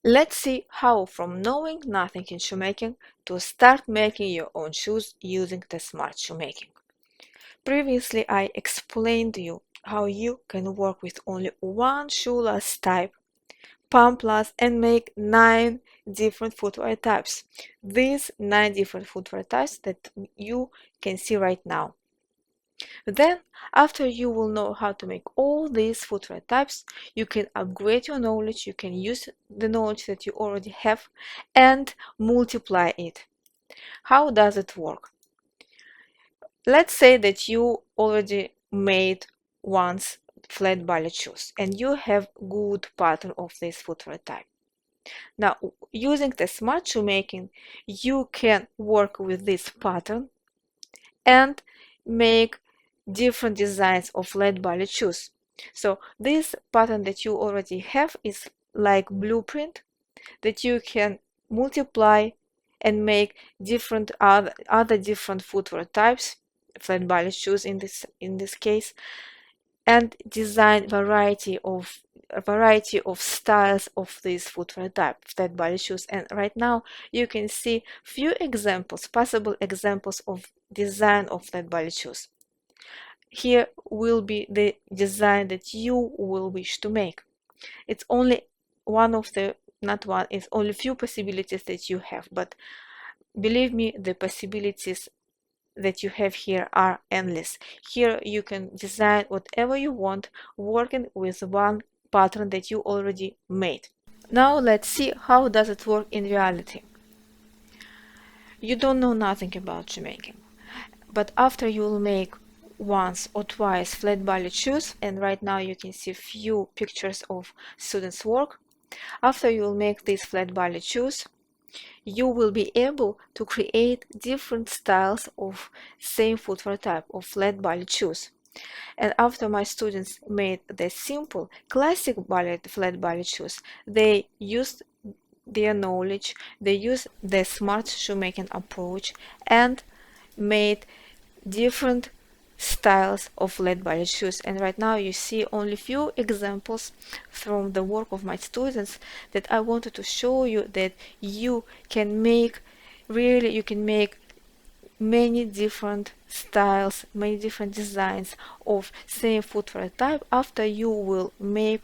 Let's see how from knowing nothing in shoemaking to start making your own shoes using the smart shoemaking. Previously, I explained to you how you can work with only one shoeless type, pumpless, and make 9 different footwear types. These 9 different footwear types that you can see right now. Then, after you will know how to make all these footwear types, you can upgrade your knowledge, you can use the knowledge that you already have and multiply it. How does it work? Let's say that you already made once flat ballet shoes and you have good pattern of this footwear type. Now, using the smart shoemaking, you can work with this pattern and make different designs of flat ballet shoes. So this pattern that you already have is like blueprint that you can multiply and make different other different footwear types, flat ballet shoes in this case, and design a variety of styles of this footwear type, flat ballet shoes. And right now you can see few examples, possible examples of design of flat ballet shoes. Here will be the design that you will wish to make. It's only one of the, not one, it's only few possibilities that you have, but believe me, the possibilities that you have here are endless. Here you can design whatever you want, working with one pattern that you already made. Now let's see how does it work in reality. You don't know nothing about shoemaking, but after you will make once or twice flat ballet shoes, and right now you can see few pictures of students' work. After you will make these flat ballet shoes, you will be able to create different styles of same footwear type of flat ballet shoes. And after my students made the simple classic ballet flat ballet shoes, they used their knowledge, they used the smart shoemaking approach and made different styles of flat ballet shoes. And right now you see only few examples from the work of my students that I wanted to show you that you can make many different styles, many different designs of same footwear type. After you will make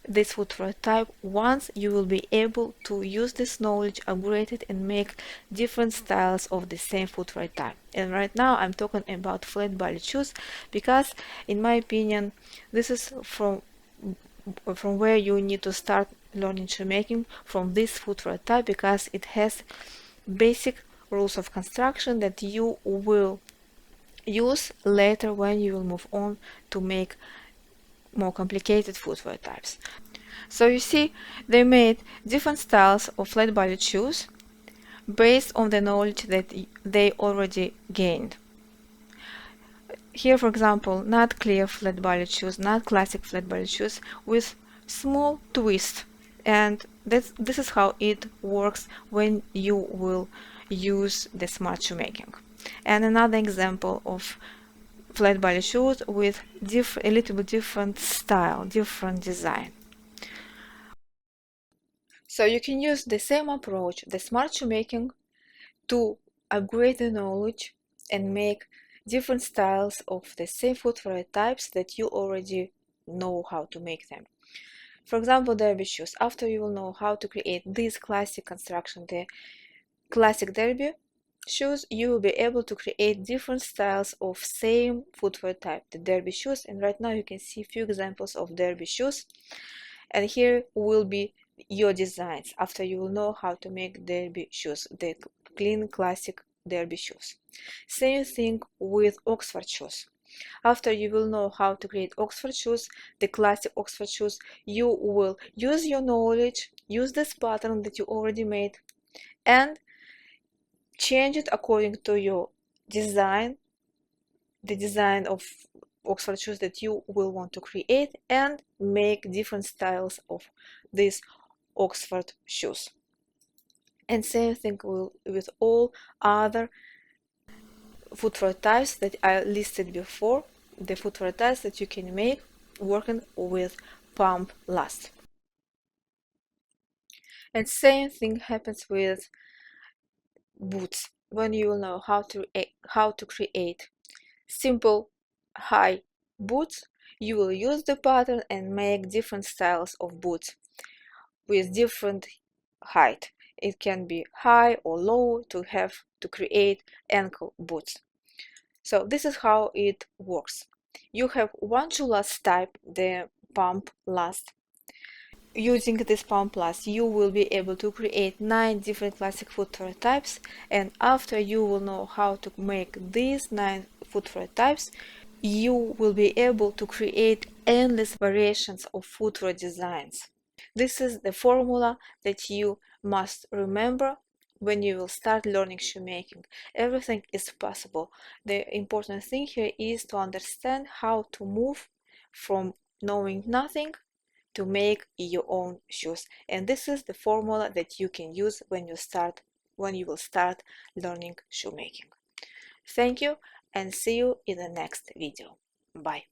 this footwear type, once you will be able to use this knowledge, upgrade it, and make different styles of the same footwear type. And right now I'm talking about flat ballet shoes because, in my opinion, this is from where you need to start learning shoemaking, from this footwear type, because it has basic rules of construction that you will use later when you will move on to make more complicated footwear types. So you see, they made different styles of flat ballet shoes based on the knowledge that they already gained. Here, for example, not clear flat ballet shoes, not classic flat ballet shoes, with small twist. And this is how it works when you will use the smart shoemaking. And another example of flat ballet shoes with a little bit different style, different design. So you can use the same approach, the smart shoemaking, to upgrade the knowledge and make different styles of the same footwear types that you already know how to make them. For example, derby shoes. After you will know how to create this classic construction, the classic derby shoes, you will be able to create different styles of same footwear type, the derby shoes. And right now you can see a few examples of derby shoes, and here will be your designs after you will know how to make derby shoes, the clean classic derby shoes. Same thing with Oxford shoes. After you will know how to create Oxford shoes, the classic Oxford shoes, you will use your knowledge, use this pattern that you already made, and change it according to your design, the design of Oxford shoes that you will want to create, and make different styles of these Oxford shoes. And same thing with all other footwear types that I listed before, the footwear types that you can make working with pump last. And same thing happens with boots. When you will know how to create simple high boots, you will use the pattern and make different styles of boots with different height. It can be high or low to create ankle boots. So this is how it works. You have one shoe last type, the pump last. Using this pump plus, you will be able to create 9 different classic footwear types, and after you will know how to make these 9 footwear types, you will be able to create endless variations of footwear designs. This is the formula that you must remember when you will start learning shoemaking. Everything is possible. The important thing here is to understand how to move from knowing nothing to make your own shoes. And this is the formula that you can use when you will start learning shoemaking. Thank you and see you in the next video. Bye.